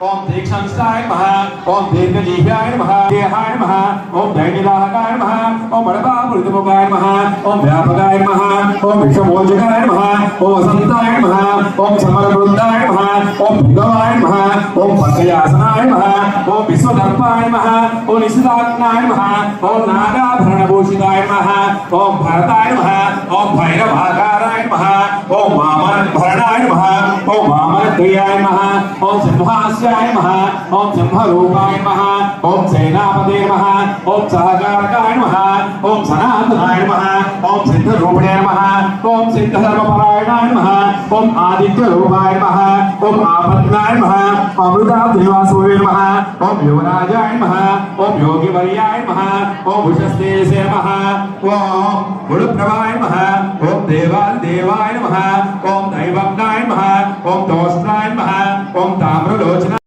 ओम दीक्षांशाय नमः ओम दीर्घजीव्याय नमः देहाय नमः ओम दैनिदाहकाय नमः ओम बड़बापुरुषमुखाय नमः ओम व्यापकाय नमः ओम विषमोचकाय नमः ओम वसंताय नमः ओम समरवृद्धाय नमः ओम भृगवाय नमः ओम पद्मयासनाय नमः ओम विश्वदर्पाय नमः ओम निषिदाग्नाय नमः ओम नागाभरणभूषिताय नमः ओम भरताय नमः ओम भैरवाकाराय नमः ओम वामनभरणाय नमः ओम वामनक्रियाय नमः ओम सिंहास्याय नमः ओम सिंहरूपाय नमः ओम सेनापते नमः ओम सहकारकाय नमः ओम सनातनाय नमः ओम सिद्धरूपिणे नमः ओम सिद्धधर्मपरायणाय नमः ओम आदित्यरूपाय नमः ओम आपन्नाय नमः अमृताद्रिवासुवे नमः ओम युवराजाय नमः ओम योगिवर्याय नमः ओम उषस्तेजे नमः ओम गुरुप्रभाय नमः ओम देवाय नमः ओम दैवज्ञाय नमः ओम दोष्ट्राय नमः ओम ताम्रलोचनाय